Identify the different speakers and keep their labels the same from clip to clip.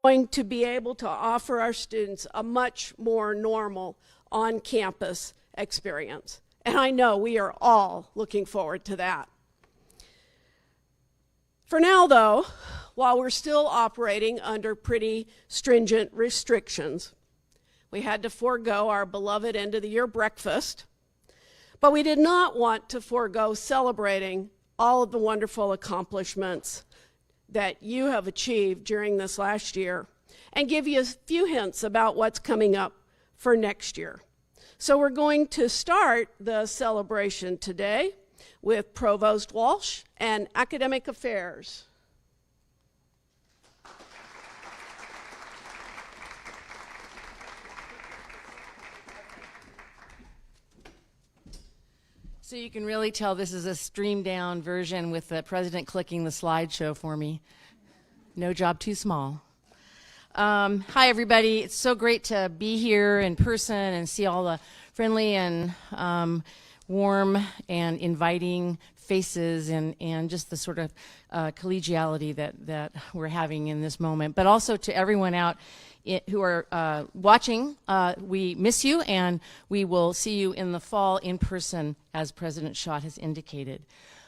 Speaker 1: going to be able to offer our students a much more normal on-campus experience. And I know we are all looking forward to that. For now, though, while we're still operating under pretty stringent restrictions, we had to forego our beloved end-of-the-year breakfast, but we did not want to forego celebrating all of the wonderful accomplishments that you have achieved during this last year and give you a few hints about what's coming up for next year. So we're going to start the celebration today with Provost Walsh and Academic Affairs.
Speaker 2: So you can really tell this is a streamed down version with the president clicking the slideshow for me. No job too small. Hi, everybody. It's so great to be here in person and see all the friendly and warm and inviting faces and just the sort of collegiality that we're having in this moment. But also to everyone out who are watching, we miss you, and we will see you in the fall in person, as President Schott has indicated.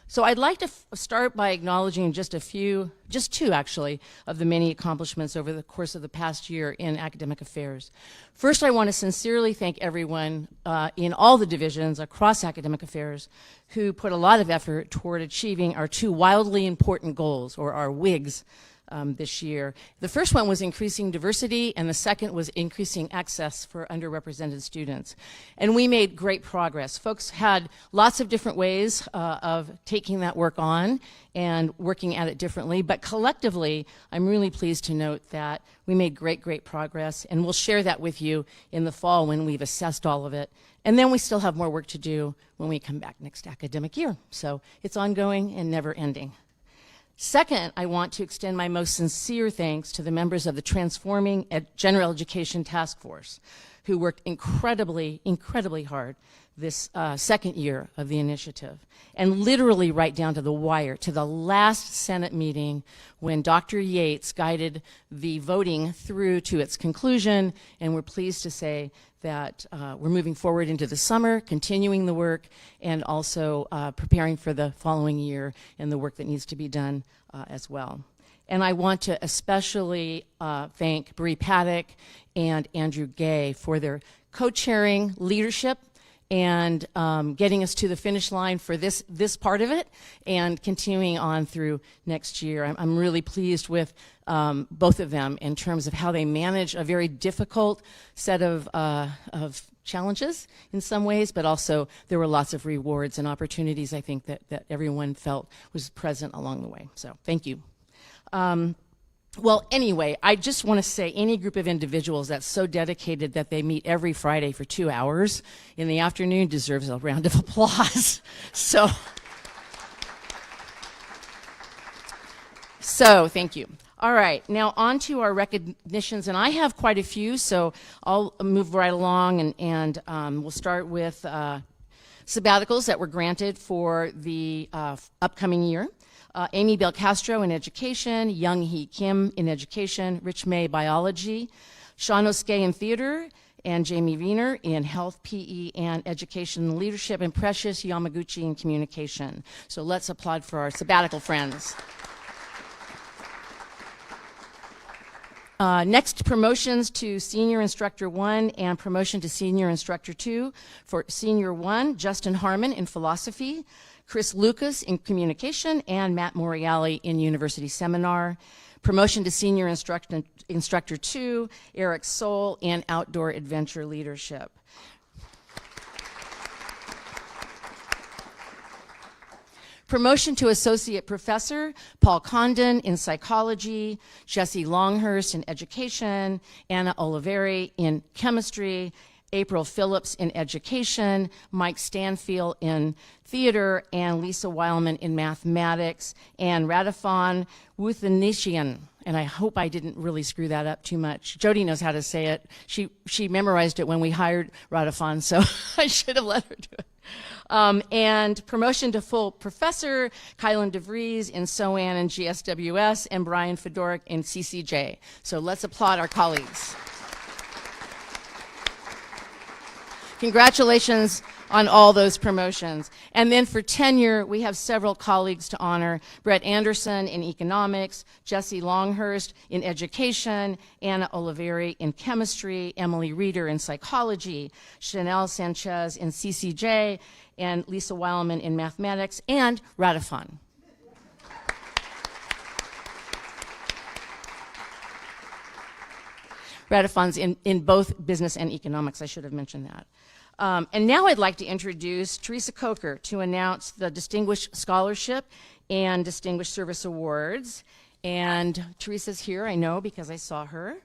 Speaker 2: So I'd like to start by acknowledging just two actually, of the many accomplishments over the course of the past year in academic affairs. First, I want to sincerely thank everyone in all the divisions across academic affairs who put a lot of effort toward achieving our two wildly important goals, or our WIGs, this year. The first one was increasing diversity, and the second was increasing access for underrepresented students. And we made great progress. Folks had lots of different ways of taking that work on and working at it differently, but collectively, I'm really pleased to note that we made great progress, and we'll share that with you in the fall when we've assessed all of it. And then we still have more work to do when we come back next academic year. So it's ongoing and never ending. Second, I want to extend my most sincere thanks to the members of the Transforming General Education Task Force, who worked incredibly hard this second year of the initiative, and literally right down to the wire, to the last Senate meeting when Dr. Yates guided the voting through to its conclusion, and we're pleased to say that we're moving forward into the summer, continuing the work, and also preparing for the following year and the work that needs to be done as well. And I want to especially thank Bree Paddock and Andrew Gay for their co-chairing leadership and getting us to the finish line for this part of it and continuing on through next year. I'm really pleased with both of them in terms of how they manage a very difficult set of challenges in some ways, but also there were lots of rewards and opportunities, I think, that everyone felt was present along the way. So thank you. Well, anyway, I just want to say any group of individuals that's so dedicated that they meet every Friday for 2 hours in the afternoon deserves a round of applause. So thank you. All right, now on to our recognitions, and I have quite a few, so I'll move right along, and we'll start with sabbaticals that were granted for the upcoming year. Amy Belcastro in education, Young Hee Kim in education, Rich May biology, Sean Oskay in theater, and Jamie Wiener in health, PE, and education leadership, and Precious Yamaguchi in communication. So let's applaud for our sabbatical friends. Next, promotions to Senior Instructor 1 and promotion to Senior Instructor 2. For Senior 1, Justin Harmon in philosophy, Chris Lucas in communication, and Matt Moriali in university seminar. Promotion to Senior Instructor 2, Eric Soul in outdoor adventure leadership. Promotion to Associate Professor, Paul Condon in psychology, Jesse Longhurst in education, Anna Oliveri in chemistry, April Phillips in education, Mike Stanfield in theater, and Lisa Weilman in mathematics, and Radifon Wuthanishian. And I hope I didn't really screw that up too much. Jody knows how to say it. She memorized it when we hired Radifon, so I should have let her do it. And promotion to full professor, Kylan DeVries in SOAN and GSWS, and Brian Fedorik in CCJ. So let's applaud our colleagues. Congratulations on all those promotions. And then for tenure, we have several colleagues to honor. Brett Anderson in economics, Jesse Longhurst in education, Anna Oliveri in chemistry, Emily Reeder in psychology, Chanel Sanchez in CCJ, and Lisa Weilman in mathematics, and Radifon. Radifon's in both business and economics. I should have mentioned that. And now I'd like to introduce Teresa Coker to announce the Distinguished Scholarship and Distinguished Service Awards. And Teresa's here, I know, because I saw her.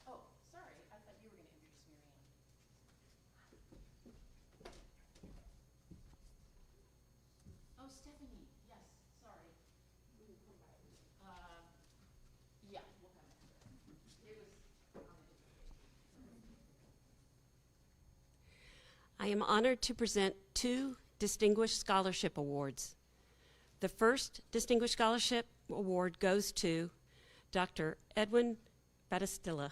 Speaker 2: Oh, sorry, I thought you were going to introduce Marianne. Oh, Stephanie, yes, sorry. Yeah, we'll come back. It was
Speaker 3: I am honored to present 2 Distinguished Scholarship Awards. The first Distinguished Scholarship Award goes to Dr. Edwin Battistella.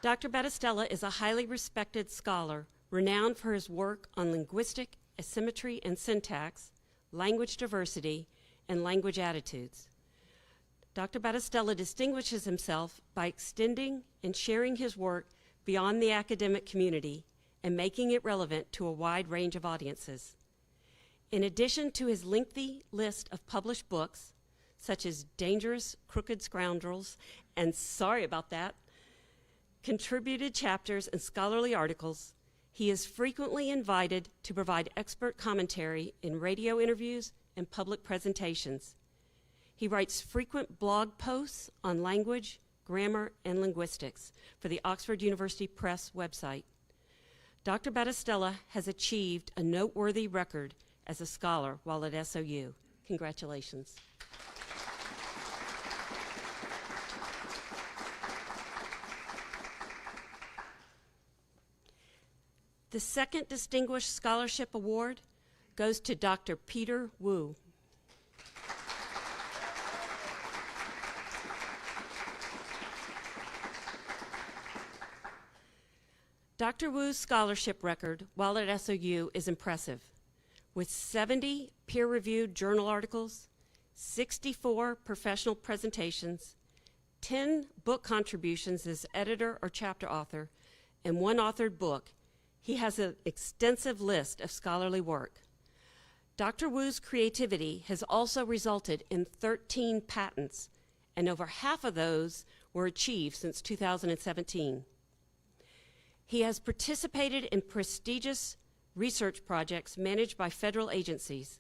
Speaker 3: Dr. Battistella is a highly respected scholar, renowned for his work on linguistic asymmetry and syntax, language diversity, and language attitudes. Dr. Battistella distinguishes himself by extending and sharing his work beyond the academic community and making it relevant to a wide range of audiences. In addition to his lengthy list of published books, such as Dangerous Crooked Scoundrels and sorry about that, contributed chapters and scholarly articles, he is frequently invited to provide expert commentary in radio interviews and public presentations. He writes frequent blog posts on language, grammar, and linguistics for the Oxford University Press website. Dr. Battistella has achieved a noteworthy record as a scholar while at SOU. Congratulations. The second Distinguished Scholarship Award goes to Dr. Peter Wu. Dr. Wu's scholarship record while at SOU is impressive, with 70 peer-reviewed journal articles, 64 professional presentations, 10 book contributions as editor or chapter author, and 1 authored book. He has an extensive list of scholarly work. Dr. Wu's creativity has also resulted in 13 patents, and over half of those were achieved since 2017. He has participated in prestigious research projects managed by federal agencies,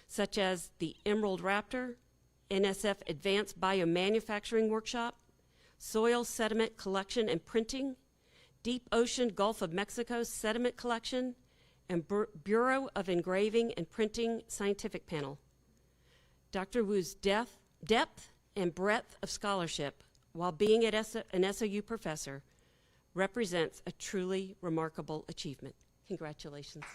Speaker 3: such as the Emerald Raptor, NSF Advanced Biomanufacturing Workshop, Soil Sediment Collection and Printing, Deep Ocean Gulf of Mexico Sediment Collection, and Bureau of Engraving and Printing Scientific Panel. Dr. Wu's depth and breadth of scholarship while being an SOU professor represents a truly remarkable achievement. Congratulations.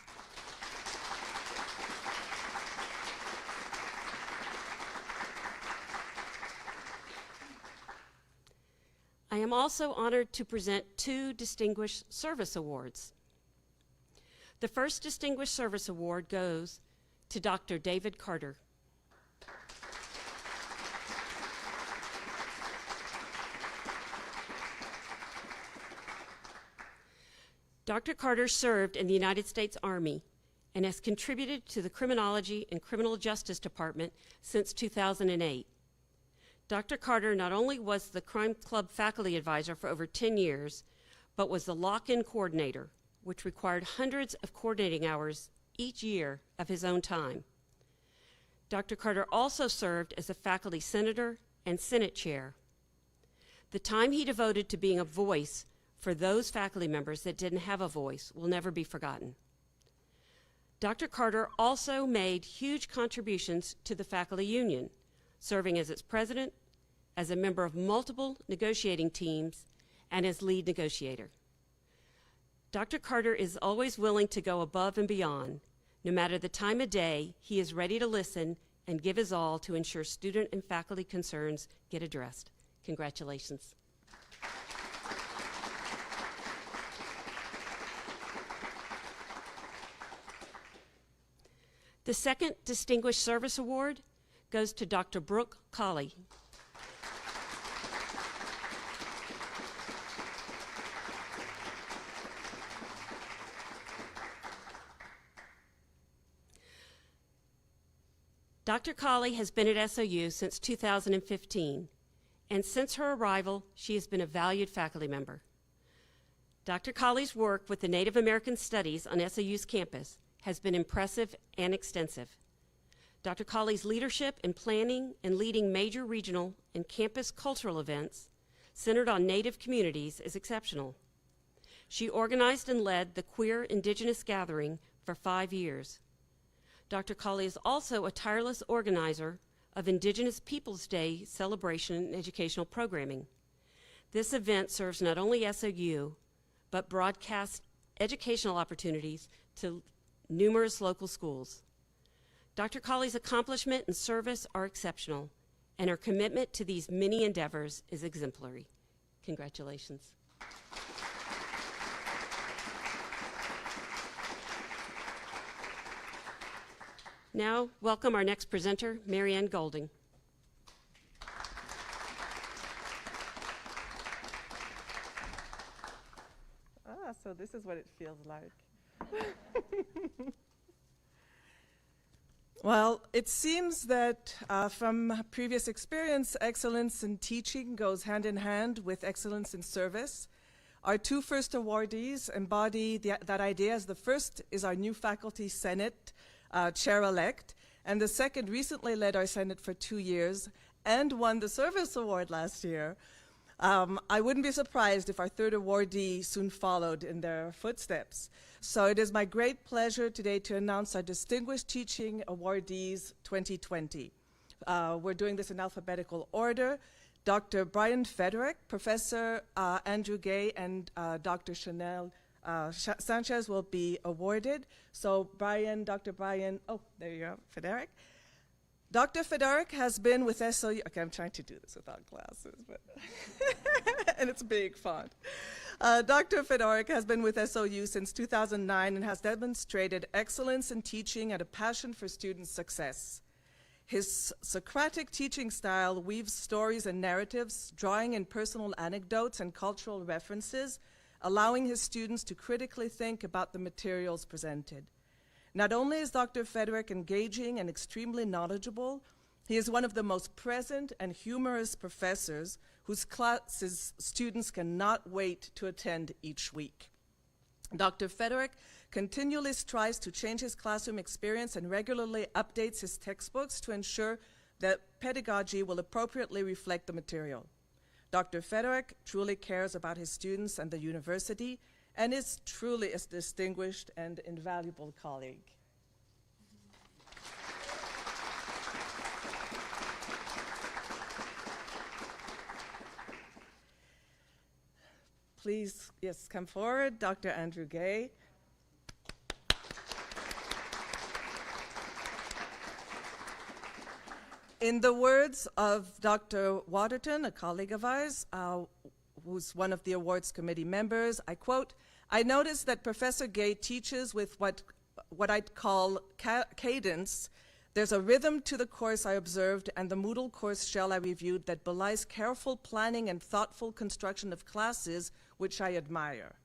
Speaker 3: I am also honored to present 2 Distinguished Service Awards. The first Distinguished Service Award goes to Dr. David Carter. Dr. Carter served in the United States Army and has contributed to the Criminology and Criminal Justice Department since 2008. Dr. Carter not only was the Crime Club faculty advisor for over 10 years, but was the lock-in coordinator, which required hundreds of coordinating hours each year of his own time. Dr. Carter also served as a faculty senator and Senate chair. The time he devoted to being a voice for those faculty members that didn't have a voice will never be forgotten. Dr. Carter also made huge contributions to the faculty union, serving as its president, as a member of multiple negotiating teams, and as lead negotiator. Dr. Carter is always willing to go above and beyond. No matter the time of day, he is ready to listen and give his all to ensure student and faculty concerns get addressed. Congratulations. The second Distinguished Service Award goes to Dr. Brooke Colley. Dr. Colley has been at SOU since 2015, and since her arrival, she has been a valued faculty member. Dr. Colley's work with the Native American Studies on SOU's campus has been impressive and extensive. Dr. Colley's leadership in planning and leading major regional and campus cultural events centered on Native communities is exceptional. She organized and led the Queer Indigenous Gathering for 5 years. Dr. Colley is also a tireless organizer of Indigenous Peoples Day celebration and educational programming. This event serves not only SOU, but broadcasts educational opportunities to numerous local schools. Dr. Colley's accomplishment and service are exceptional, and her commitment to these many endeavors is exemplary. Congratulations. Now, welcome our next presenter, Marianne Golding.
Speaker 4: So this is what it feels like. Well, it seems that from previous experience, excellence in teaching goes hand in hand with excellence in service. Our two first awardees embody that idea, as the first is our new faculty senate chair-elect, and the second recently led our senate for 2 years and won the service award last year. I wouldn't be surprised if our third awardee soon followed in their footsteps. So it is my great pleasure today to announce our Distinguished Teaching Awardees 2020. We're doing this in alphabetical order. Dr. Brian Federick, Professor Andrew Gay, and Dr. Chanel Sanchez will be awarded. So Dr. Brian, oh, there you go, Federick. Dr. Federick has been with SOU, okay, I'm trying to do this without glasses, but and it's big font. Dr. Federick has been with SOU since 2009 and has demonstrated excellence in teaching and a passion for student success. His Socratic teaching style weaves stories and narratives, drawing in personal anecdotes and cultural references, allowing his students to critically think about the materials presented. Not only is Dr. Federick engaging and extremely knowledgeable, he is one of the most present and humorous professors whose classes students cannot wait to attend each week. Dr. Federick continually strives to change his classroom experience and regularly updates his textbooks to ensure that pedagogy will appropriately reflect the material. Dr. Federick truly cares about his students and the university, and is truly a distinguished and invaluable colleague. Please, yes, come forward, Dr. Andrew Gay. In the words of Dr. Waterton, a colleague of ours, who's one of the awards committee members, I quote, "I noticed that Professor Gay teaches with what I'd call cadence. There's a rhythm to the course I observed and the Moodle course shell I reviewed that belies careful planning and thoughtful construction of classes, which I admire.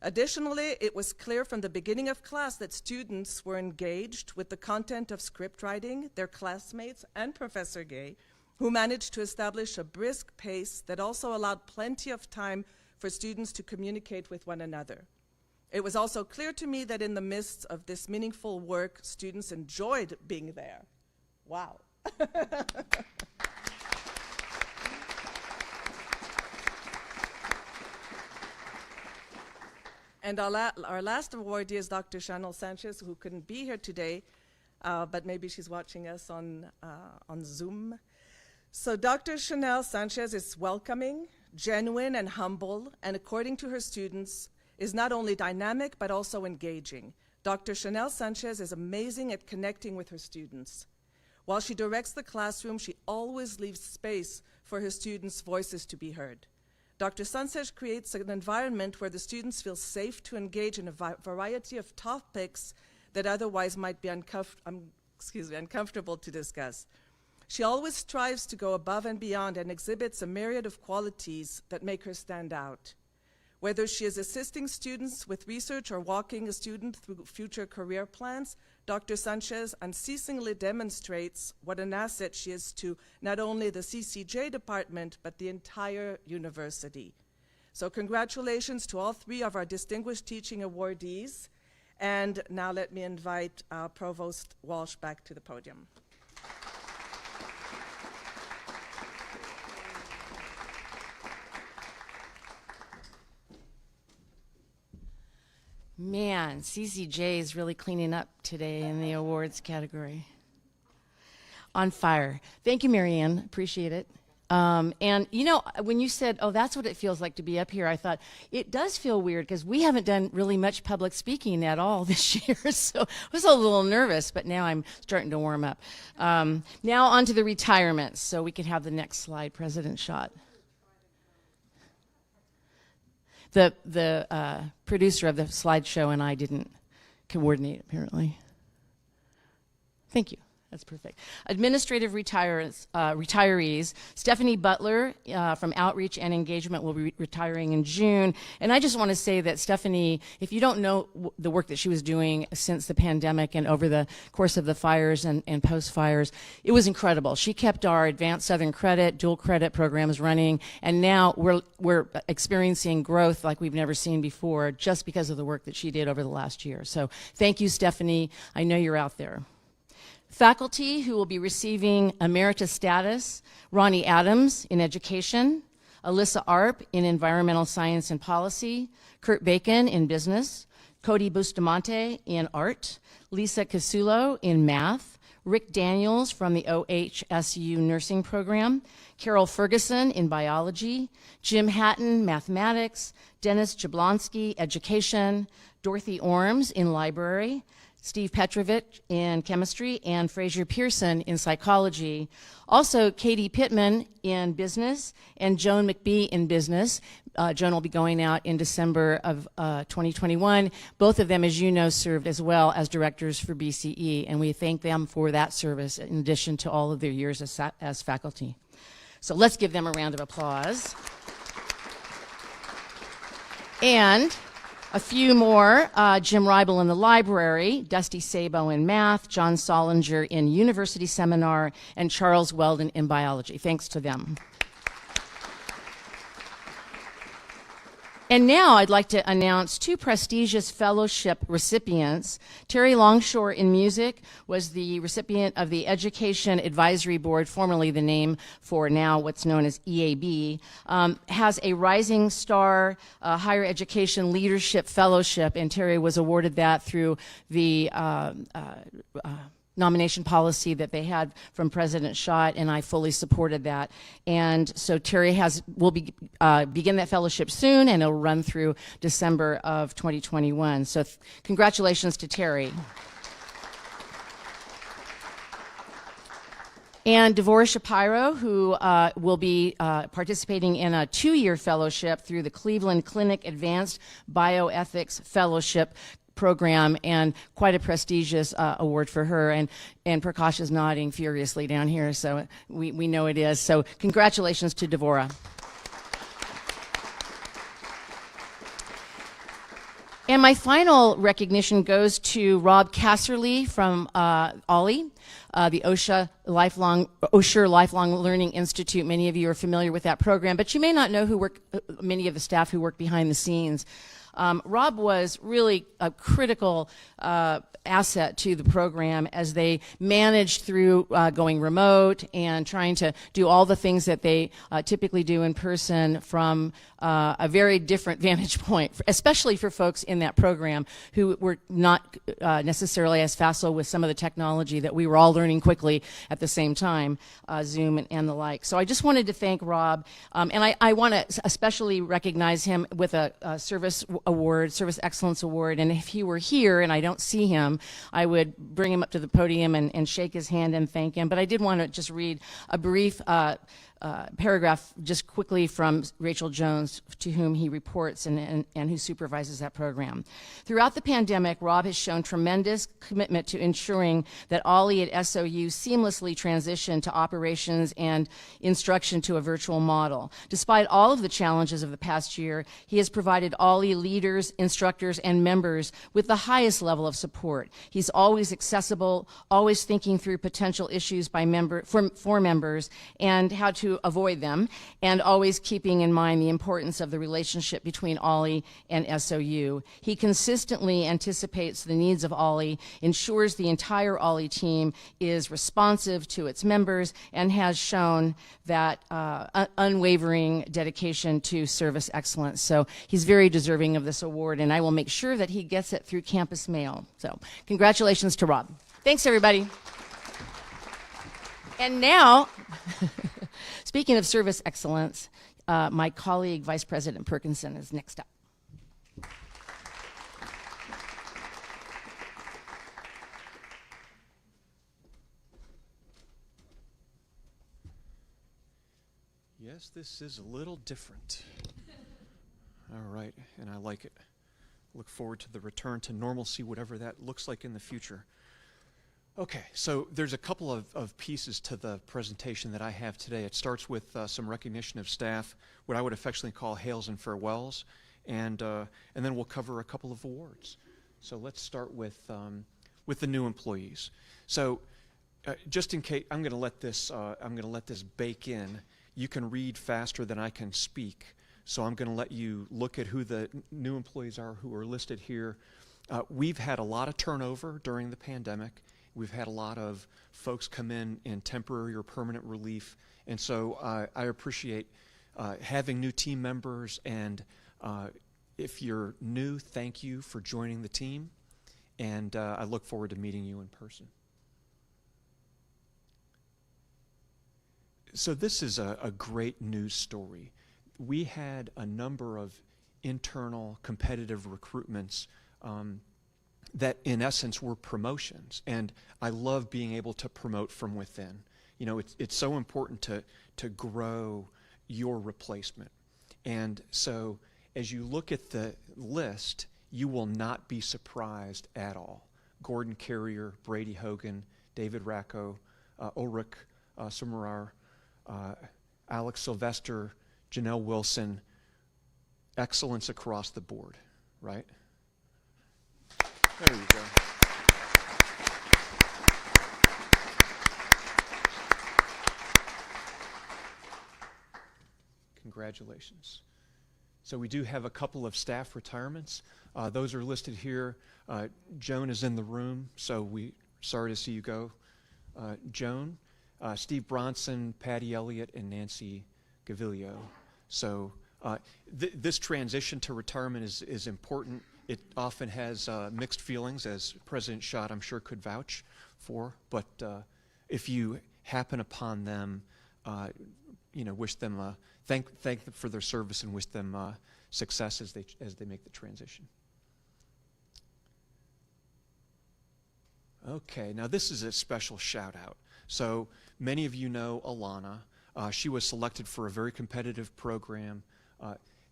Speaker 4: Additionally, it was clear from the beginning of class that students were engaged with the content of script writing, their classmates, and Professor Gay, who managed to establish a brisk pace that also allowed plenty of time for students to communicate with one another. It was also clear to me that in the midst of this meaningful work, students enjoyed being there. Wow. And our last awardee is Dr. Chanel Sanchez, who couldn't be here today, but maybe she's watching us on Zoom. So Dr. Chanel Sanchez is welcoming, genuine, and humble, and according to her students, is not only dynamic, but also engaging. Dr. Chanel Sanchez is amazing at connecting with her students. While she directs the classroom, she always leaves space for her students' voices to be heard. Dr. Sanchez creates an environment where the students feel safe to engage in a variety of topics that otherwise might be uncomfortable to discuss. She always strives to go above and beyond and exhibits a myriad of qualities that make her stand out. Whether she is assisting students with research or walking a student through future career plans, Dr. Sanchez unceasingly demonstrates what an asset she is to not only the CCJ department, but the entire university. So congratulations to all three of our distinguished teaching awardees. And now let me invite Provost Walsh back to the podium.
Speaker 2: Man, CCJ is really cleaning up today in the awards category. On fire. Thank you, Marianne. Appreciate it. And you know, when you said, oh, that's what it feels like to be up here, I thought it does feel weird because we haven't done really much public speaking at all this year. So I was a little nervous, but now I'm starting to warm up. Now on to the retirements. So we can have the next slide, President Schott. The producer of the slideshow and I didn't coordinate, apparently. Thank you. That's perfect. Administrative retirees. Stephanie Butler from Outreach and Engagement will be retiring in June. And I just want to say that Stephanie, if you don't know the work that she was doing since the pandemic and over the course of the fires and post-fires, it was incredible. She kept our advanced Southern credit, dual credit programs running, and now we're experiencing growth like we've never seen before just because of the work that she did over the last year. So thank you, Stephanie. I know you're out there. Faculty who will be receiving emeritus status: Ronnie Adams in education, Alyssa Arp in environmental science and policy, Kurt Bacon in business, Cody Bustamante in art, Lisa Casulo in math, Rick Daniels from the OHSU nursing program, Carol Ferguson in biology, Jim Hatton, mathematics, Dennis Jablonski, education, Dorothy Orms in library, Steve Petrovich in chemistry, and Fraser Pearson in psychology. Also, Katie Pittman in business and Joan McBee in business. Joan will be going out in December of 2021. Both of them, as you know, served as well as directors for BCE, and we thank them for that service in addition to all of their years as faculty. So let's give them a round of applause. And a few more: Jim Reibel in the library, Dusty Sabo in math, John Solinger in university seminar, and Charles Weldon in biology. Thanks to them. And now I'd like to announce two prestigious fellowship recipients. Terry Longshore in music was the recipient of the Education Advisory Board, formerly the name for now what's known as EAB, has a Rising Star Higher Education Leadership Fellowship, and Terry was awarded that through the nomination policy that they had from President Schott, and I fully supported that. And so Terry will begin that fellowship soon, and it'll run through December of 2021. So congratulations to Terry. And Devorah Shapiro, who will be participating in a 2-year fellowship through the Cleveland Clinic Advanced Bioethics Fellowship program, and quite a prestigious award for her. And Prakash is nodding furiously down here, so we know it is. So congratulations to Devorah. And my final recognition goes to Rob Casserly from Ollie, the OSHA Lifelong Learning Institute. Many of you are familiar with that program, but you may not know many of the staff who work behind the scenes. Rob was really a critical asset to the program as they managed through going remote and trying to do all the things that they typically do in person from a very different vantage point, especially for folks in that program who were not necessarily as facile with some of the technology that we were all learning quickly at the same time, Zoom and the like. So I just wanted to thank Rob, and I want to especially recognize him with a service award, Service Excellence Award, and if he were here and I don't see him, I would bring him up to the podium and shake his hand and thank him. But I did want to just read a brief paragraph just quickly from Rachel Jones, to whom he reports and who supervises that program. Throughout the pandemic, Rob has shown tremendous commitment to ensuring that Ollie at SOU seamlessly transition to operations and instruction to a virtual model. Despite all of the challenges of the past year, he has provided Ollie leaders, instructors, and members with the highest level of support. He's always accessible, always thinking through potential issues for members and how to avoid them, and always keeping in mind the importance of the relationship between Ollie and SOU. He consistently anticipates the needs of Ollie, ensures the entire Ollie team is responsive to its members, and has shown that unwavering dedication to service excellence. So he's very deserving of this award, and I will make sure that he gets it through campus mail. So congratulations to Rob. Thanks, everybody. And now, speaking of service excellence, my colleague, Vice President Perkinson, is next up.
Speaker 5: Yes, this is a little different. All right, and I like it. Look forward to the return to normalcy, whatever that looks like in the future. Okay, so there's a couple of pieces to the presentation that I have today. It starts with some recognition of staff, what I would affectionately call hails and farewells, and then we'll cover a couple of awards. So let's start with the new employees. So just in case, I'm going to let this bake in. You can read faster than I can speak, so I'm going to let you look at who the new employees are who are listed here. We've had a lot of turnover during the pandemic. We've had a lot of folks come in temporary or permanent relief, and so I appreciate having new team members, and if you're new, thank you for joining the team, and I look forward to meeting you in person. So this is a great news story. We had a number of internal competitive recruitments that in essence were promotions, and I love being able to promote from within. You know, it's so important to grow your replacement, and so as you look at the list, you will not be surprised at all. Gordon Carrier, Brady Hogan, David Racco, Ulrich Summerar, Alex Sylvester, Janelle Wilson, excellence across the board, right? There you go. Congratulations. So we do have a couple of staff retirements. Those are listed here. Joan is in the room, so sorry to see you go. Joan, Steve Bronson, Patty Elliott, and Nancy Gavilio. So this transition to retirement is important. It often has mixed feelings, as President Schott, I'm sure, could vouch for. But if you happen upon them, wish them thank them for their service and wish them success as they make the transition. Okay, now this is a special shout out. So many of you know Alana. She was selected for a very competitive program.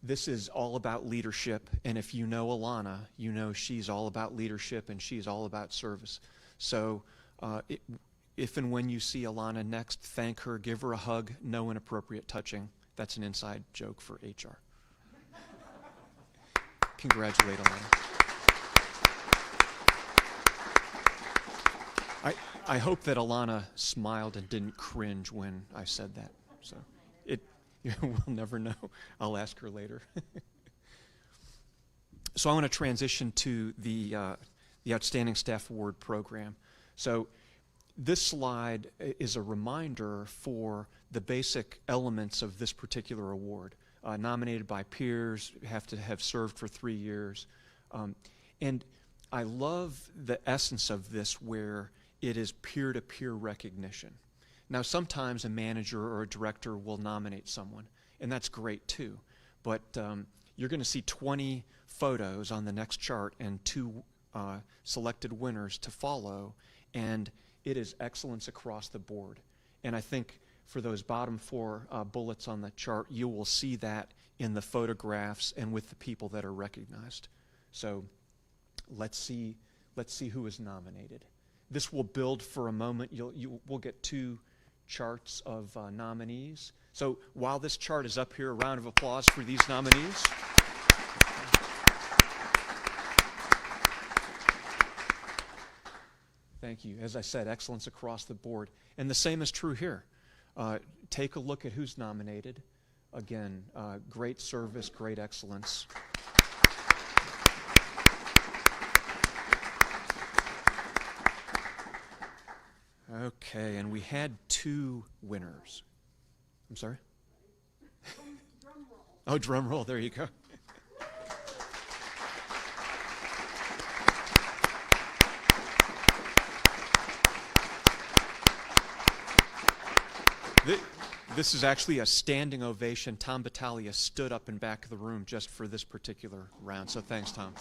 Speaker 5: This is all about leadership, and if you know Alana, you know she's all about leadership and she's all about service. So if and when you see Alana next, thank her, give her a hug, no inappropriate touching. That's an inside joke for HR. Congratulate Alana. I hope that Alana smiled and didn't cringe when I said that. So we'll never know. I'll ask her later. So I want to transition to the Outstanding Staff Award program. So this slide is a reminder for the basic elements of this particular award. Nominated by peers, have to have served for 3 years. And I love the essence of this where it is peer-to-peer recognition. Now, sometimes a manager or a director will nominate someone, and that's great too. But you're going to see 20 photos on the next chart and 2 selected winners to follow, and it is excellence across the board. And I think for those bottom 4 bullets on the chart, you will see that in the photographs and with the people that are recognized. So let's see who is nominated. This will build for a moment. We'll get 2 charts of nominees. So while this chart is up here, a round of applause for these nominees. Thank you. As I said, excellence across the board. And the same is true here. Take a look at who's nominated. Again, great service, great excellence. Okay, and we had 2 winners. I'm sorry?
Speaker 1: Drum roll.
Speaker 5: Oh, drum roll, there you go. This is actually a standing ovation. Tom Battaglia stood up in back of the room just for this particular round, so thanks, Tom.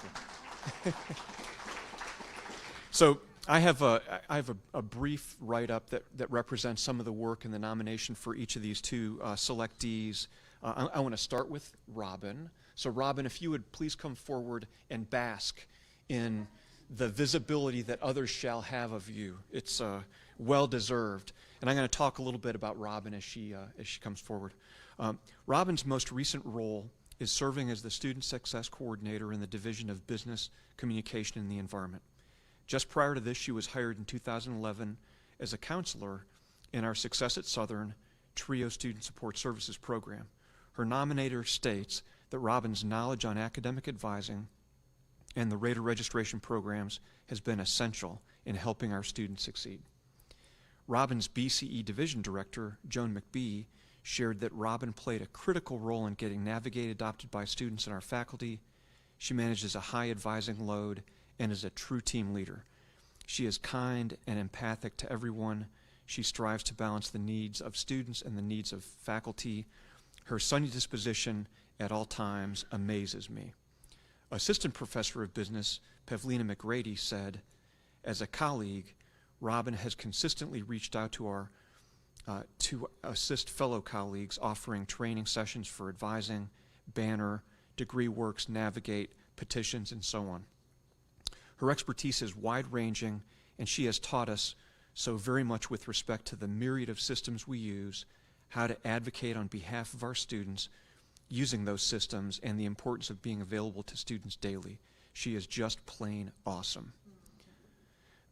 Speaker 5: So I have a brief write-up that represents some of the work and the nomination for each of these 2 selectees. I want to start with Robin. So Robin, if you would please come forward and bask in the visibility that others shall have of you. It's well-deserved. And I'm going to talk a little bit about Robin as she comes forward. Robin's most recent role is serving as the Student Success Coordinator in the Division of Business, Communication, and the Environment. Just prior to this, she was hired in 2011 as a counselor in our Success at Southern TRIO Student Support Services program. Her nominator states that Robin's knowledge on academic advising and the rater registration programs has been essential in helping our students succeed. Robin's BCE Division Director, Joan McBee, shared that Robin played a critical role in getting Navigate adopted by students and our faculty. She manages a high advising load and is a true team leader. She is kind and empathic to everyone. She strives to balance the needs of students and the needs of faculty. Her sunny disposition at all times amazes me. Assistant Professor of Business, Pavlina McGrady, said, as a colleague, Robin has consistently reached out to assist fellow colleagues, offering training sessions for advising, Banner, Degree Works, Navigate, petitions, and so on. Her expertise is wide-ranging, and she has taught us so very much with respect to the myriad of systems we use, how to advocate on behalf of our students using those systems, and the importance of being available to students daily. She is just plain awesome.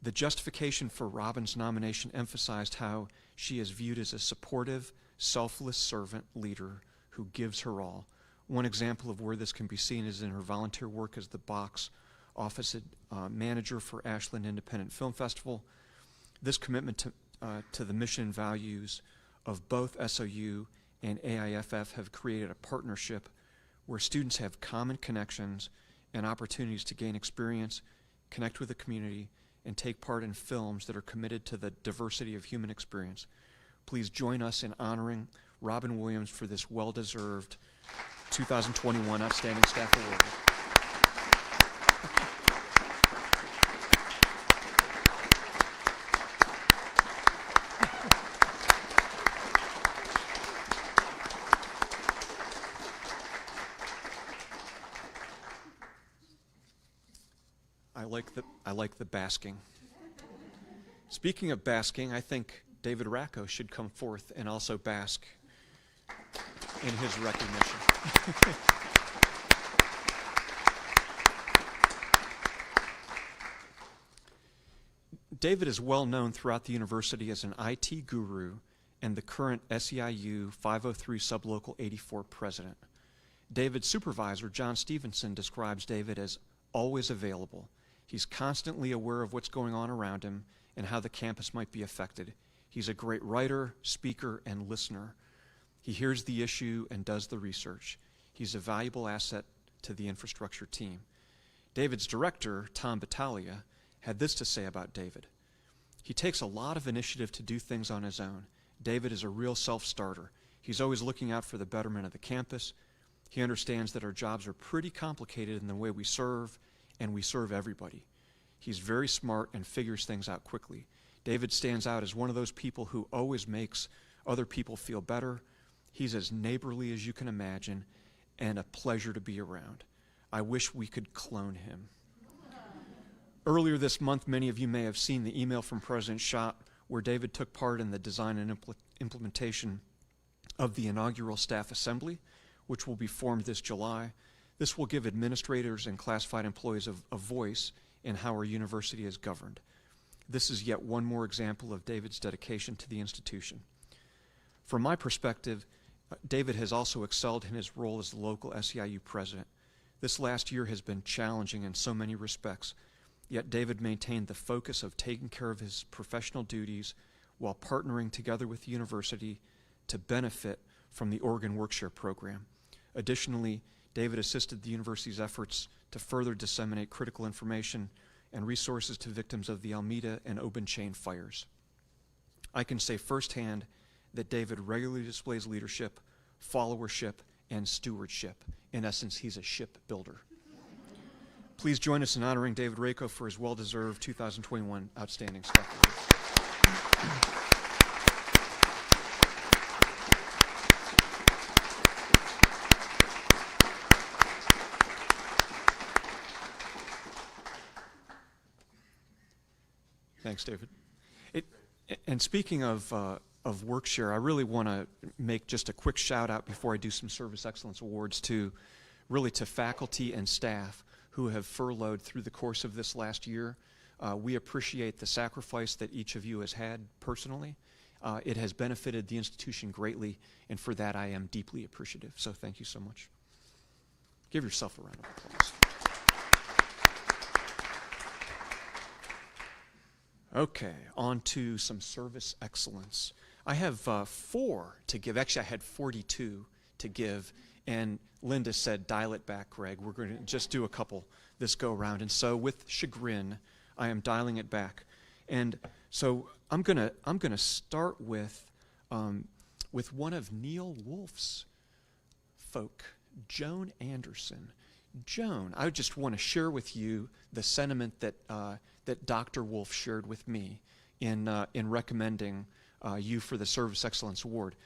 Speaker 5: The justification for Robin's nomination emphasized how she is viewed as a supportive, selfless servant leader who gives her all. One example of where this can be seen is in her volunteer work as the box office manager for Ashland Independent Film Festival. This commitment to the mission and values of both SOU and AIFF have created a partnership where students have common connections and opportunities to gain experience, connect with the community, and take part in films that are committed to the diversity of human experience. Please join us in honoring Robin Williams for this well-deserved 2021 Outstanding Staff Award. I like the basking. Speaking of basking, I think David Racco should come forth and also bask in his recognition. David is well known throughout the university as an IT guru and the current SEIU 503 Sublocal 84 president. David's supervisor, John Stevenson, describes David as always available. He's constantly aware of what's going on around him and how the campus might be affected. He's a great writer, speaker, and listener. He hears the issue and does the research. He's a valuable asset to the infrastructure team. David's director, Tom Battaglia, had this to say about David. He takes a lot of initiative to do things on his own. David is a real self-starter. He's always looking out for the betterment of the campus. He understands that our jobs are pretty complicated in the way we serve, and we serve everybody. He's very smart and figures things out quickly. David stands out as one of those people who always makes other people feel better. He's as neighborly as you can imagine, and a pleasure to be around. I wish we could clone him. Earlier this month, many of you may have seen the email from President Schott where David took part in the design and implementation of the inaugural staff assembly, which will be formed this July. This will give administrators and classified employees a voice in how our university is governed. This is yet one more example of David's dedication to the institution. From my perspective, David has also excelled in his role as the local SEIU president. This last year has been challenging in so many respects, yet David maintained the focus of taking care of his professional duties while partnering together with the university to benefit from the Oregon Workshare program. Additionally, David assisted the university's efforts to further disseminate critical information and resources to victims of the Alameda and Obenchain fires. I can say firsthand that David regularly displays leadership, followership, and stewardship. In essence, he's a shipbuilder. Please join us in honoring David Rako for his well-deserved 2021 Outstanding Staff Award. Thanks, David. And speaking of Workshare, I really want to make just a quick shout out before I do some Service Excellence Awards to faculty and staff who have furloughed through the course of this last year. We appreciate the sacrifice that each of you has had personally. It has benefited the institution greatly, and for that I am deeply appreciative. So thank you so much. Give yourself a round of applause. Okay, on to some service excellence. I have 4 to give. Actually, I had 42 to give, and Linda said, dial it back, Greg. We're going to just do a couple this go around. And so with chagrin, I am dialing it back. And so I'm gonna start with one of Neil Wolf's folk, Joan Anderson. Joan, I just want to share with you the sentiment that Dr. Wolf shared with me in recommending you for the Service Excellence Award.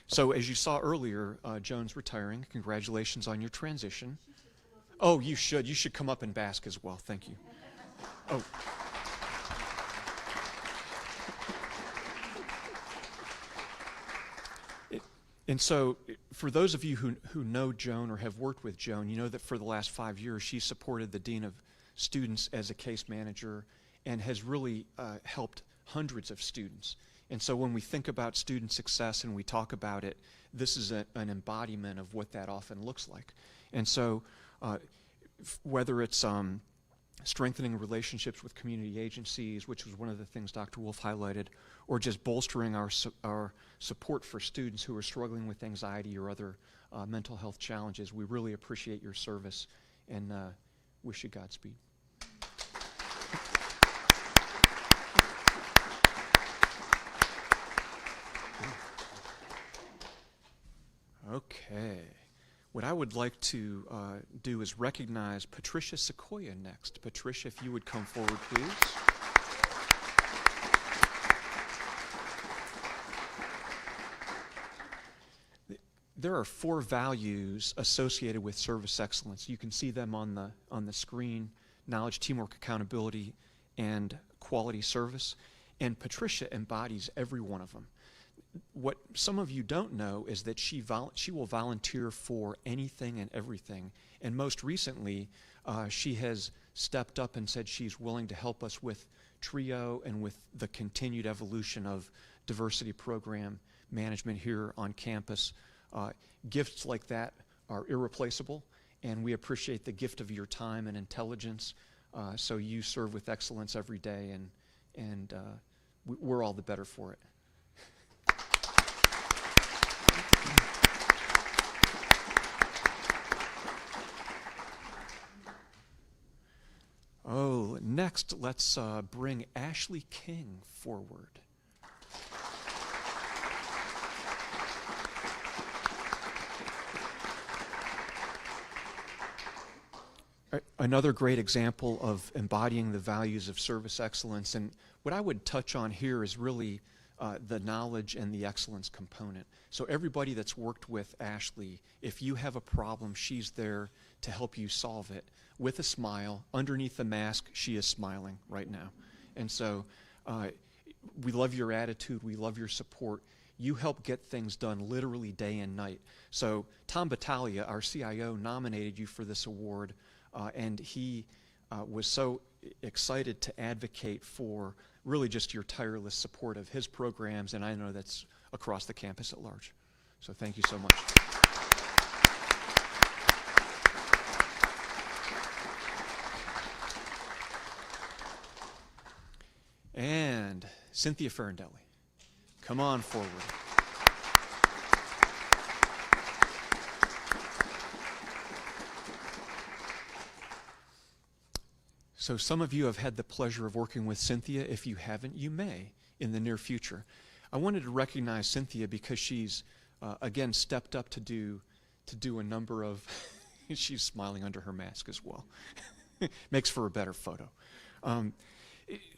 Speaker 5: So as you saw earlier, Joan's retiring. Congratulations on your transition. Oh, you should. You should come up and bask as well. Thank you. Oh. And so for those of you who know Joan or have worked with Joan, you know that for the last 5 years she supported the Dean of Students as a case manager and has really helped hundreds of students. And so when we think about student success and we talk about it, this is an embodiment of what that often looks like. And so whether it's strengthening relationships with community agencies, which was one of the things Dr. Wolf highlighted, or just bolstering our support for students who are struggling with anxiety or other mental health challenges, we really appreciate your service and wish you Godspeed. Okay. What I would like to do is recognize Patricia Sequoia next. Patricia, if you would come forward, please. There are 4 values associated with service excellence. You can see them on the screen: knowledge, teamwork, accountability, and quality service. And Patricia embodies every one of them. What some of you don't know is that she will volunteer for anything and everything. And most recently, she has stepped up and said she's willing to help us with TRIO and with the continued evolution of diversity program management here on campus. Gifts like that are irreplaceable, and we appreciate the gift of your time and intelligence. So you serve with excellence every day, and we're all the better for it. Oh, next, let's bring Ashley King forward. Another great example of embodying the values of service excellence, and what I would touch on here is really the knowledge and the excellence component. So everybody that's worked with Ashley, if you have a problem, she's there to help you solve it with a smile. Underneath the mask, she is smiling right now. And so we love your attitude, we love your support. You help get things done literally day and night. So Tom Battaglia, our CIO, nominated you for this award, and he was so excited to advocate for really just your tireless support of his programs, and I know that's across the campus at large. So thank you so much. And Cynthia Ferrandelli, come on forward. So some of you have had the pleasure of working with Cynthia. If you haven't, you may in the near future. I wanted to recognize Cynthia because she's, again, stepped up to do a number of, she's smiling under her mask as well. Makes for a better photo.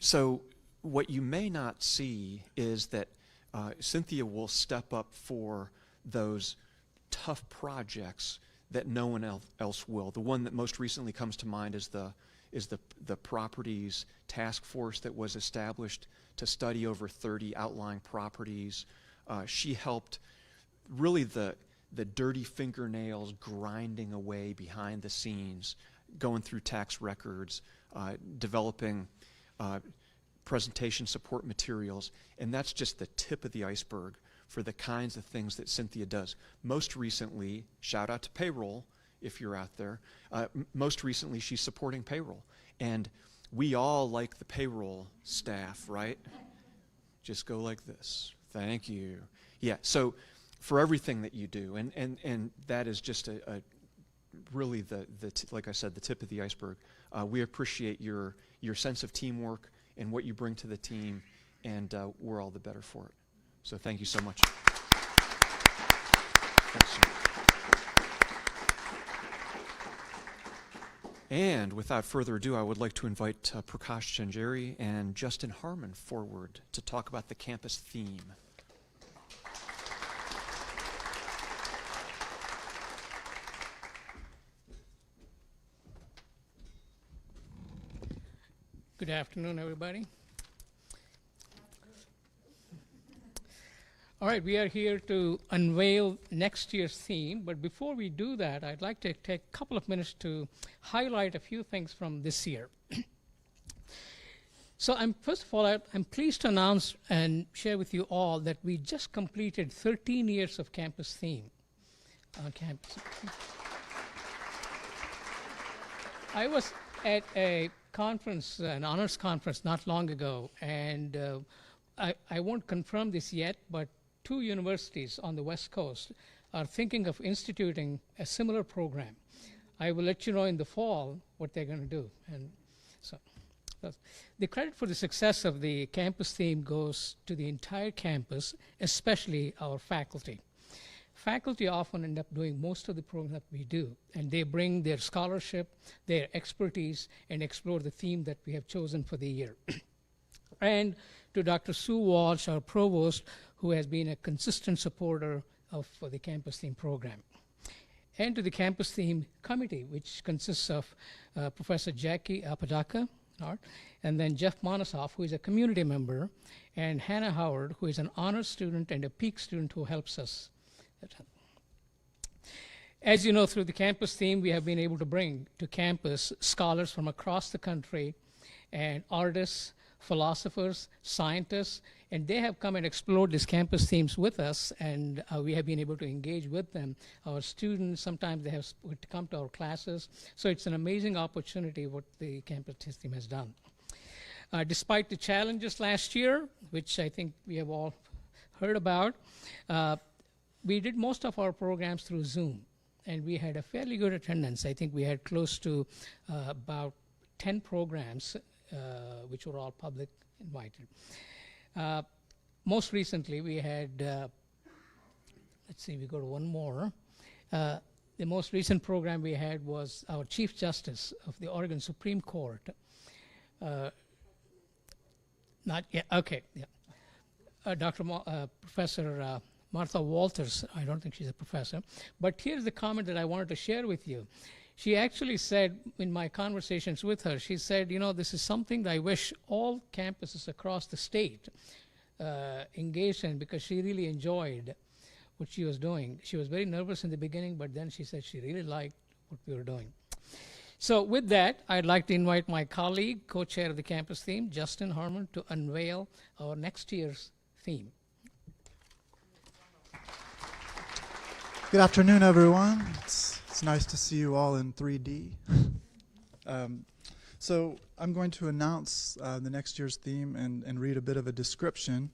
Speaker 5: So what you may not see is that Cynthia will step up for those tough projects that no one else will. The one that most recently comes to mind is the properties task force that was established to study over 30 outlying properties. She helped really the dirty fingernails grinding away behind the scenes, going through tax records, developing presentation support materials, and that's just the tip of the iceberg for the kinds of things that Cynthia does. Most recently, shout out to payroll if you're out there, most recently she's supporting payroll. And we all like the payroll staff, right? Just go like this. Thank you. Yeah, so for everything that you do, and that is just really like I said, the tip of the iceberg. We appreciate your sense of teamwork and what you bring to the team, and we're all the better for it. So thank you so much. Thanks, sir. And without further ado, I would like to invite Prakash Chanjeri and Justin Harmon forward to talk about the campus theme.
Speaker 6: Good afternoon, everybody. All right, we are here to unveil next year's theme, but before we do that, I'd like to take a couple of minutes to highlight a few things from this year. So first of all, I'm pleased to announce and share with you all that we just completed 13 years of campus theme on campus. I was at a conference, an honors conference not long ago, and I won't confirm this yet, but 2 universities on the West Coast are thinking of instituting a similar program. I will let you know in the fall what they're going to do. And so the credit for the success of the campus theme goes to the entire campus, especially our faculty. Faculty often end up doing most of the program that we do, and they bring their scholarship, their expertise, and explore the theme that we have chosen for the year. And to Dr. Sue Walsh, our provost, who has been a consistent supporter of the campus theme program. And to the campus theme committee, which consists of Professor Jackie Apodaca, and then Jeff Monosoff, who is a community member, and Hannah Howard, who is an honors student and a peak student who helps us. As you know, through the campus theme, we have been able to bring to campus scholars from across the country and artists, philosophers, scientists, and they have come and explored these campus themes with us, and we have been able to engage with them. Our students, sometimes they have come to our classes, so it's an amazing opportunity what the campus theme has done. Despite the challenges last year, which I think we have all heard about, we did most of our programs through Zoom, and we had a fairly good attendance. I think we had close to about 10 programs, which were all public invited. Most recently, we had, let's see, we go to one more. The most recent program we had was our Chief Justice of the Oregon Supreme Court. Not yet, okay, yeah. Professor Martha Walters, I don't think she's a professor, but here's the comment that I wanted to share with you. She actually said, in my conversations with her, she said, you know, this is something that I wish all campuses across the state engaged in, because she really enjoyed what she was doing. She was very nervous in the beginning, but then she said she really liked what we were doing. So with that, I'd like to invite my colleague, co-chair of the campus theme, Justin Harmon, to unveil our next year's theme.
Speaker 7: Good afternoon, everyone. It's nice to see you all in 3D. So I'm going to announce the next year's theme and read a bit of a description.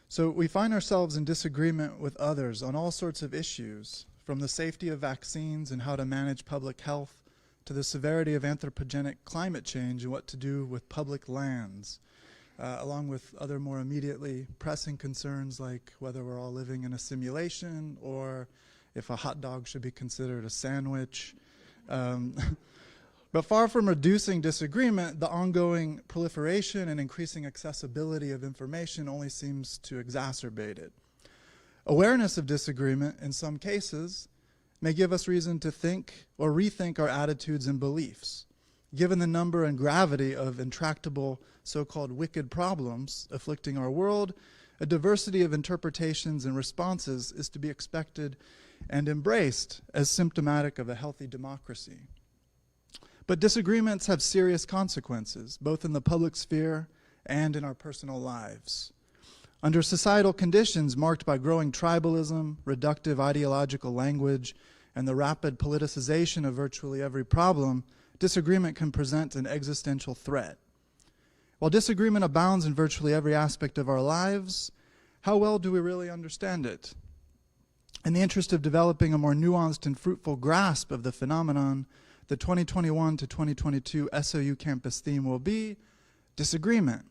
Speaker 7: So we find ourselves in disagreement with others on all sorts of issues, from the safety of vaccines and how to manage public health, to the severity of anthropogenic climate change and what to do with public lands, along with other more immediately pressing concerns like whether we're all living in a simulation or if a hot dog should be considered a sandwich. But far from reducing disagreement, the ongoing proliferation and increasing accessibility of information only seems to exacerbate it. Awareness of disagreement, in some cases, may give us reason to think or rethink our attitudes and beliefs. Given the number and gravity of intractable so-called wicked problems afflicting our world, a diversity of interpretations and responses is to be expected and embraced as symptomatic of a healthy democracy. But disagreements have serious consequences, both in the public sphere and in our personal lives. Under societal conditions marked by growing tribalism, reductive ideological language, and the rapid politicization of virtually every problem, disagreement can present an existential threat. While disagreement abounds in virtually every aspect of our lives, how well do we really understand it? In the interest of developing a more nuanced and fruitful grasp of the phenomenon, the 2021 to 2022 SOU campus theme will be disagreement.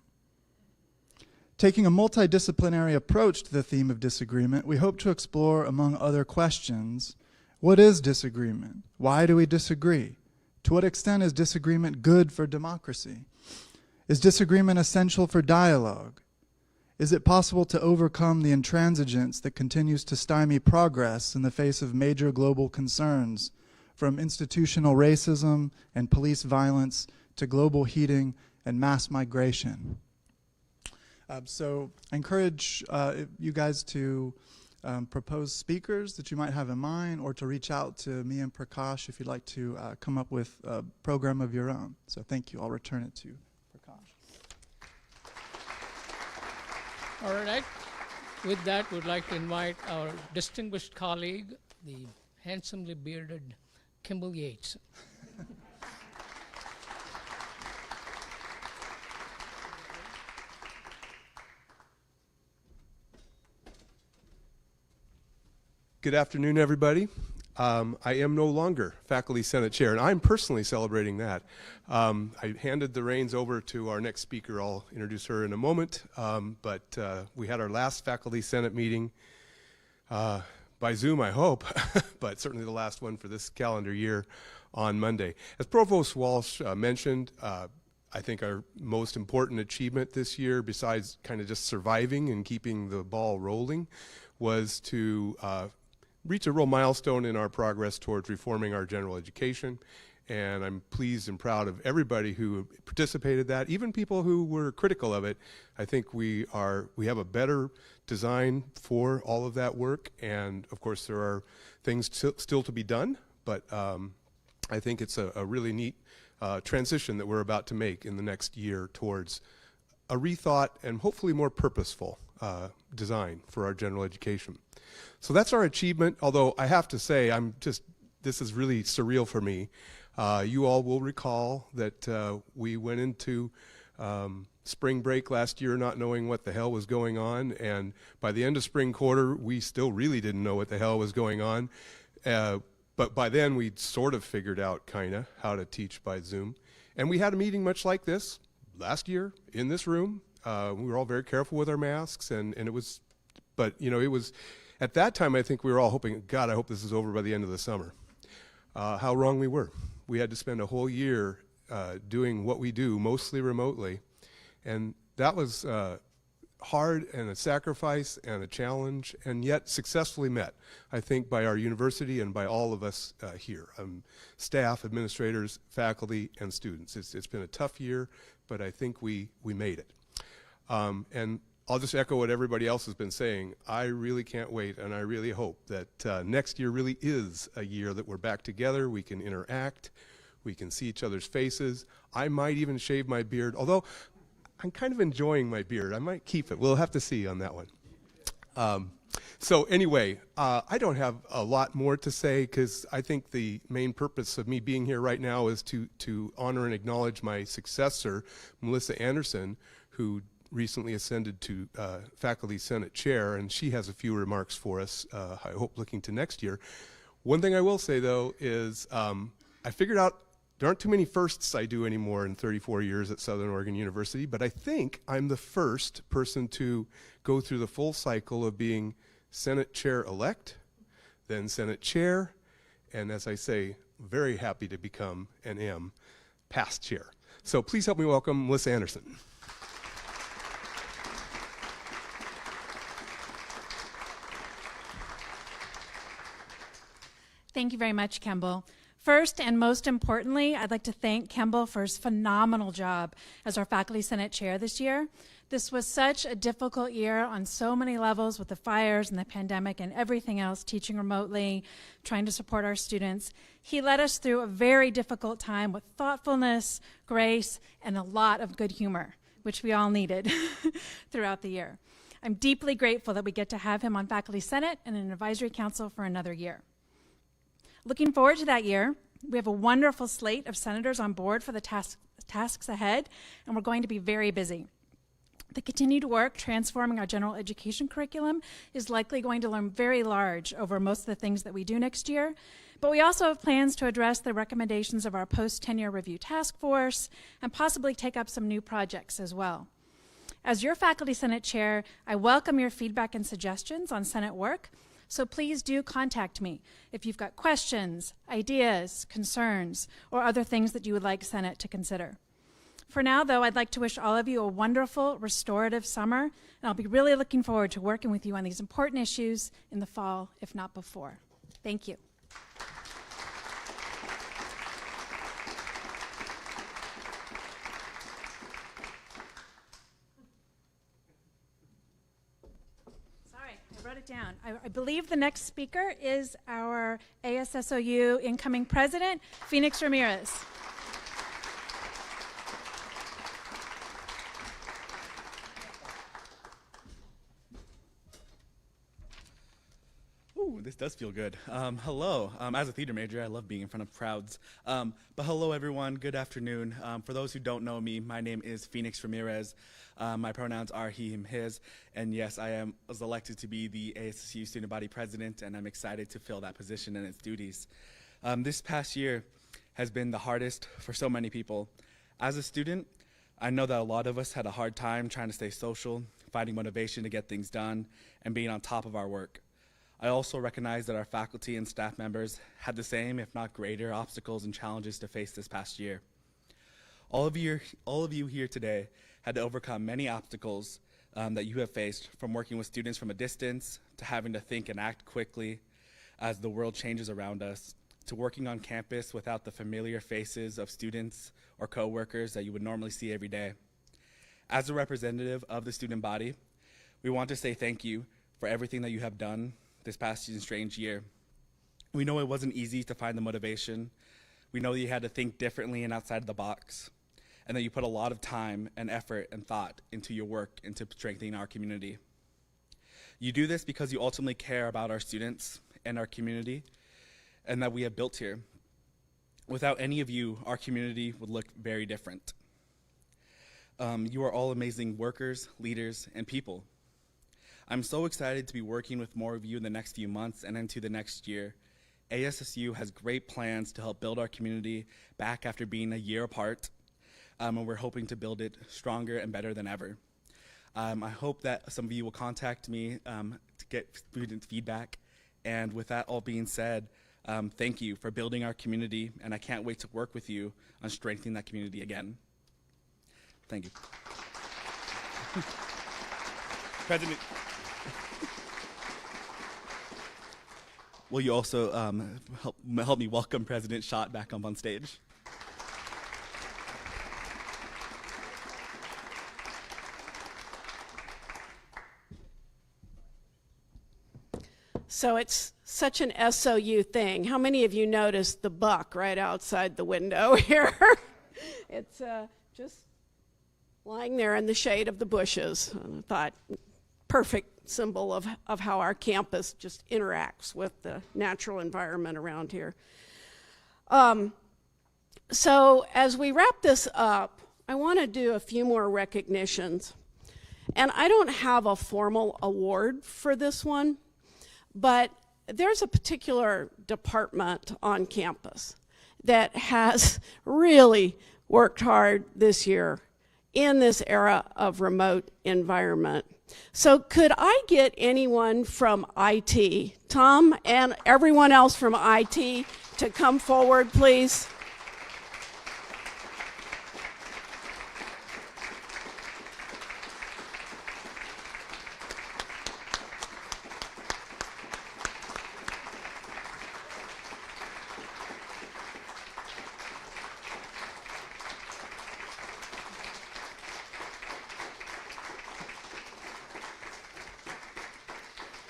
Speaker 7: Taking a multidisciplinary approach to the theme of disagreement, we hope to explore, among other questions, what is disagreement? Why do we disagree? To what extent is disagreement good for democracy? Is disagreement essential for dialogue? Is it possible to overcome the intransigence that continues to stymie progress in the face of major global concerns, from institutional racism and police violence to global heating and mass migration? So I encourage you guys to propose speakers that you might have in mind, or to reach out to me and Prakash if you'd like to come up with a program of your own. So thank you. I'll return it to Prakash.
Speaker 6: All right. With that, we'd like to invite our distinguished colleague, the handsomely bearded Kimball Yates.
Speaker 8: Good afternoon, everybody. I am no longer Faculty Senate Chair, and I'm personally celebrating that. I handed the reins over to our next speaker. I'll introduce her in a moment, but we had our last Faculty Senate meeting by Zoom, I hope, but certainly the last one for this calendar year on Monday. As Provost Walsh mentioned, I think our most important achievement this year, besides kind of just surviving and keeping the ball rolling, was to reach a real milestone in our progress towards reforming our general education. And I'm pleased and proud of everybody who participated in that, even people who were critical of it. I think we have a better design for all of that work. And of course, there are things still to be done, but I think it's a really neat transition that we're about to make in the next year towards a rethought and hopefully more purposeful design for our general education. So that's our achievement, although I have to say, this is really surreal for me. You all will recall that we went into spring break last year not knowing what the hell was going on, and by the end of spring quarter, we still really didn't know what the hell was going on. But by then, we'd sort of figured out, kind of, how to teach by Zoom. And we had a meeting much like this last year in this room. We were all very careful with our masks, and it was, but, you know, it was, at that time, I think we were all hoping, God, I hope this is over by the end of the summer. How wrong we were. We had to spend a whole year doing what we do, mostly remotely. And that was hard and a sacrifice and a challenge, and yet successfully met, I think, by our university and by all of us here, staff, administrators, faculty, and students. It's been a tough year, but I think we made it. And I'll just echo what everybody else has been saying. I really can't wait, and I really hope that next year really is a year that we're back together, we can interact, we can see each other's faces. I might even shave my beard, although I'm kind of enjoying my beard. I might keep it. We'll have to see on that one. So anyway, I don't have a lot more to say because I think the main purpose of me being here right now is to honor and acknowledge my successor, Melissa Anderson, who recently ascended to Faculty Senate Chair, and she has a few remarks for us, I hope looking to next year. One thing I will say, though, is I figured out there aren't too many firsts I do anymore in 34 years at Southern Oregon University, but I think I'm the first person to go through the full cycle of being Senate Chair-elect, then Senate Chair, and as I say, very happy to become and am past Chair. So please help me welcome Melissa Anderson.
Speaker 9: Thank you very much, Kemble. First and most importantly, I'd like to thank Kemble for his phenomenal job as our Faculty Senate Chair this year. This was such a difficult year on so many levels with the fires and the pandemic and everything else, teaching remotely, trying to support our students. He led us through a very difficult time with thoughtfulness, grace, and a lot of good humor, which we all needed throughout the year. I'm deeply grateful that we get to have him on Faculty Senate and an advisory council for another year. Looking forward to that year. We have a wonderful slate of senators on board for the tasks ahead, and we're going to be very busy. The continued work transforming our general education curriculum is likely going to loom very large over most of the things that we do next year, but we also have plans to address the recommendations of our post-tenure review task force and possibly take up some new projects as well. As your Faculty Senate Chair, I welcome your feedback and suggestions on Senate work. So please do contact me if you've got questions, ideas, concerns, or other things that you would like Senate to consider. For now, though, I'd like to wish all of you a wonderful, restorative summer, and I'll be really looking forward to working with you on these important issues in the fall, if not before. Thank you. I wrote it down. I believe the next speaker is our ASSOU incoming president, Phoenix Ramirez.
Speaker 10: Ooh, this does feel good. Hello. As a theater major, I love being in front of crowds. But hello, everyone. Good afternoon. For those who don't know me, my name is Phoenix Ramirez. My pronouns are he, him, his. And yes, was elected to be the ASSU student body president, and I'm excited to fill that position and its duties. This past year has been the hardest for so many people. As a student, I know that a lot of us had a hard time trying to stay social, finding motivation to get things done, and being on top of our work. I also recognize that our faculty and staff members had the same, if not greater, obstacles and challenges to face this past year. All of you here today had to overcome many obstacles that you have faced, from working with students from a distance, to having to think and act quickly as the world changes around us, to working on campus without the familiar faces of students or coworkers that you would normally see every day. As a representative of the student body, we want to say thank you for everything that you have done this past strange year. We know it wasn't easy to find the motivation. We know that you had to think differently and outside of the box. and that you put a lot of time and effort and thought into your work into strengthening our community. You do this because you ultimately care about our students and our community and that we have built here. Without any of you, our community would look very different. You are all amazing workers, leaders, and people. I'm so excited to be working with more of you in the next few months and into the next year. ASSU has great plans to help build our community back after being a year apart, and we're hoping to build it stronger and better than ever. I hope that some of you will contact me to get student feedback, and with that all being said, thank you for building our community, and I can't wait to work with you on strengthening that community again. Thank you. President, will you also help me welcome President Schott back up on stage?
Speaker 1: So it's such an SOU thing. How many of you noticed the buck right outside the window here? It's just lying there in the shade of the bushes. And I thought, perfect symbol of how our campus just interacts with the natural environment around here. So as we wrap this up, I want to do a few more recognitions. And I don't have a formal award for this one, but there's a particular department on campus that has really worked hard this year in this era of remote environment. So could I get anyone from IT, Tom and everyone else from IT, to come forward, please?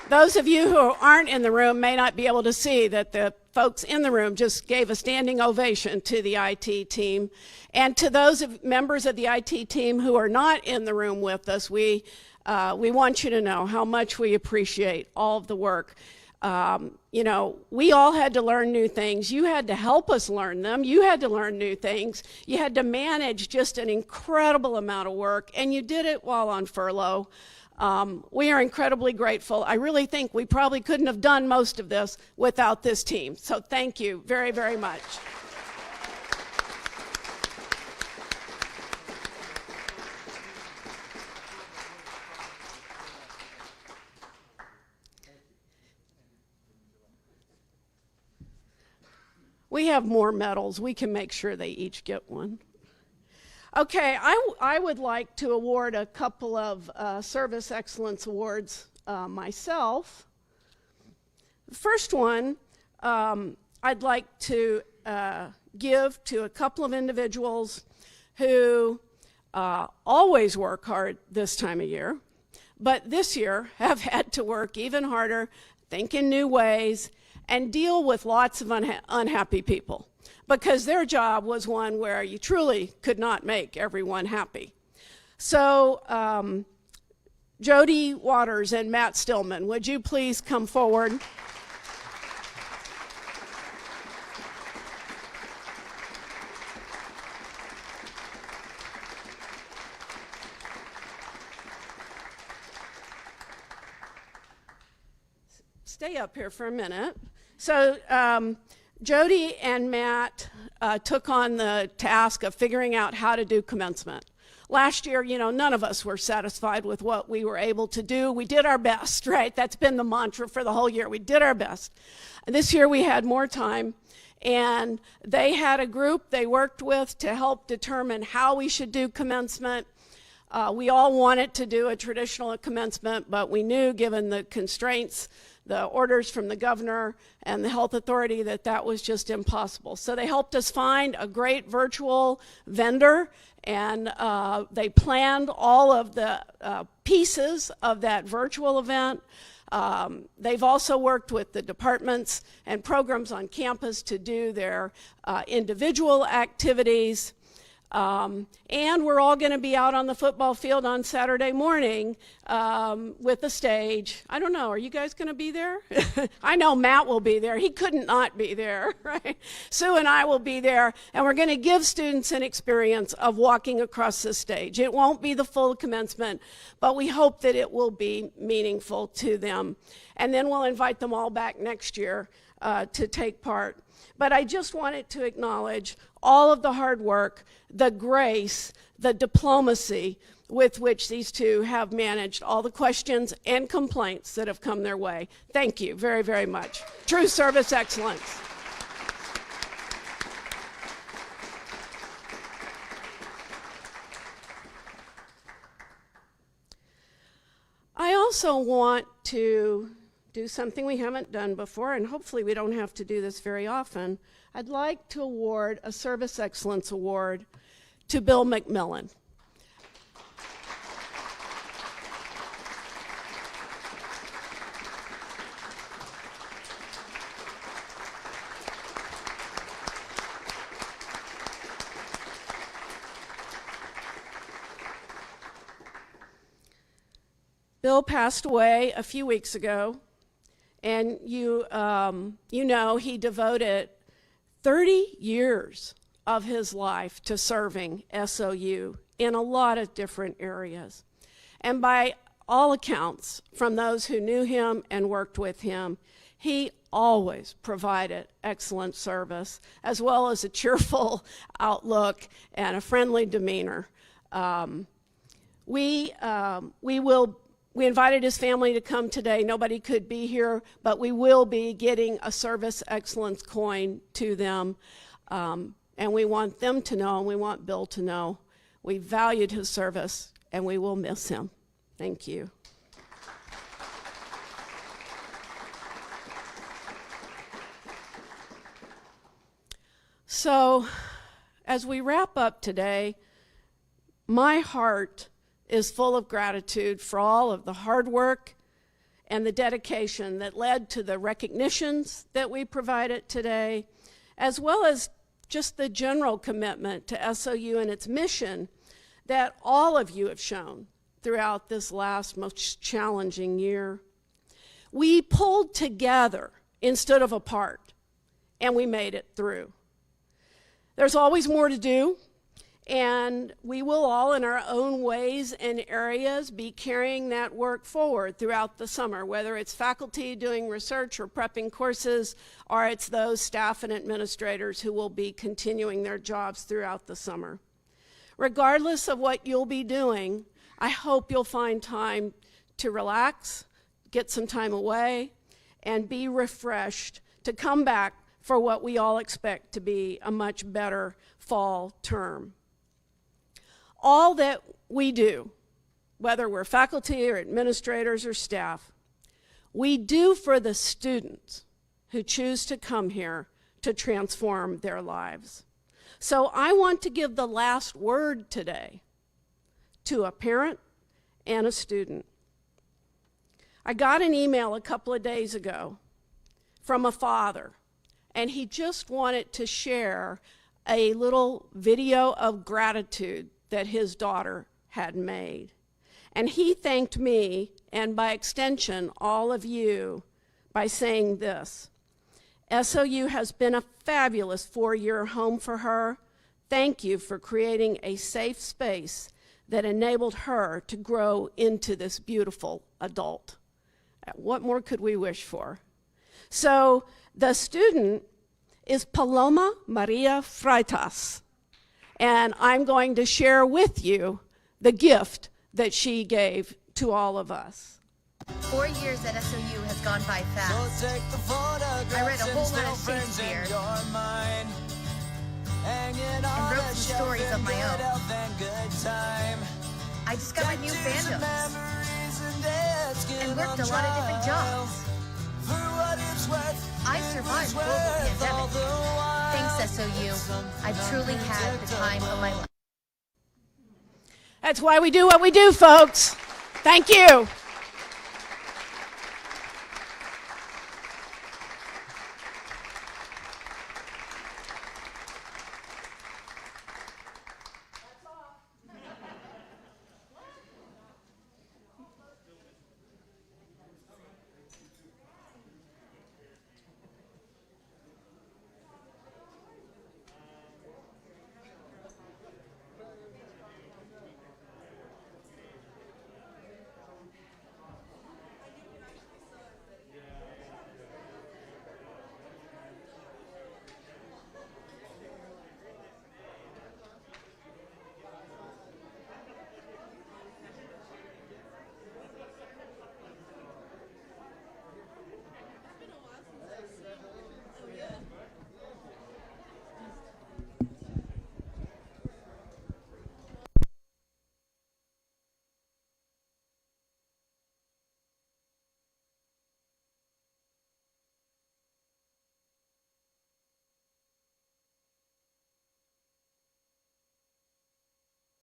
Speaker 1: Those of you who aren't in the room may not be able to see that the folks in the room just gave a standing ovation to the IT team. And to those members of the IT team who are not in the room with us, we want you to know how much we appreciate all of the work. You know, we all had to learn new things. You had to help us learn them. You had to learn new things. You had to manage just an incredible amount of work, and you did it while on furlough. We are incredibly grateful. I really think we probably couldn't have done most of this without this team. So thank you very, very much. We have more medals. We can make sure they each get one. Okay, I would like to award a couple of Service Excellence Awards myself. The first one I'd like to give to a couple of individuals who always work hard this time of year, but this year have had to work even harder, think in new ways, and deal with lots of unhappy people, because their job was one where you truly could not make everyone happy. So Jody Waters and Matt Stillman, would you please come forward? Stay up here for a minute. So Jody and Matt took on the task of figuring out how to do commencement. Last year, you know, none of us were satisfied with what we were able to do. We did our best, right? That's been the mantra for the whole year. We did our best. This year we had more time, and they had a group they worked with to help determine how we should do commencement. We all wanted to do a traditional commencement, but we knew, given the constraints, the orders from the governor and the health authority, that was just impossible. So they helped us find a great virtual vendor, and they planned all of the pieces of that virtual event. They've also worked with the departments and programs on campus to do their individual activities. And we're all going to be out on the football field on Saturday morning with the stage. I don't know, are you guys going to be there? I know Matt will be there. He couldn't not be there, right? Sue and I will be there, and we're going to give students an experience of walking across the stage. It won't be the full commencement, but we hope that it will be meaningful to them. And then we'll invite them all back next year to take part. But I just wanted to acknowledge all of the hard work, the grace, the diplomacy with which these two have managed all the questions and complaints that have come their way. Thank you very, very much. True service excellence. I also want to do something we haven't done before, and hopefully we don't have to do this very often. I'd like to award a Service Excellence Award to Bill McMillan. Bill passed away a few weeks ago. And you know he devoted 30 years of his life to serving SOU in a lot of different areas. And by all accounts, from those who knew him and worked with him, he always provided excellent service, as well as a cheerful outlook and a friendly demeanor. We invited his family to come today. Nobody could be here, but we will be getting a Service Excellence coin to them. And we want them to know, and we want Bill to know, we valued his service, and we will miss him. Thank you. So, as we wrap up today, my heart is full of gratitude for all of the hard work and the dedication that led to the recognitions that we provided today, as well as just the general commitment to SOU and its mission that all of you have shown throughout this last most challenging year. We pulled together instead of apart, and we made it through. There's always more to do, and we will all, in our own ways and areas, be carrying that work forward throughout the summer, whether it's faculty doing research or prepping courses, or it's those staff and administrators who will be continuing their jobs throughout the summer. Regardless of what you'll be doing, I hope you'll find time to relax, get some time away, and be refreshed to come back for what we all expect to be a much better fall term. All that we do, whether we're faculty or administrators or staff, we do for the students who choose to come here to transform their lives. So I want to give the last word today to a parent and a student. I got an email a couple of days ago from a father, and he just wanted to share a little video of gratitude that his daughter had made. And he thanked me, and by extension, all of you, by saying this: SOU has been a fabulous 4-year home for her. Thank you for creating a safe space that enabled her to grow into this beautiful adult. What more could we wish for? So the student is Paloma Maria Freitas, and I'm going to share with you the gift that she gave to all of us.
Speaker 11: 4 years at SOU has gone by fast. I read a whole lot of Shakespeare and wrote some stories of my own. I discovered new fandoms and worked a lot of different jobs. I survived the global pandemic. Thanks, SOU. I've truly had the time of my life.
Speaker 1: That's why we do what we do, folks. Thank you.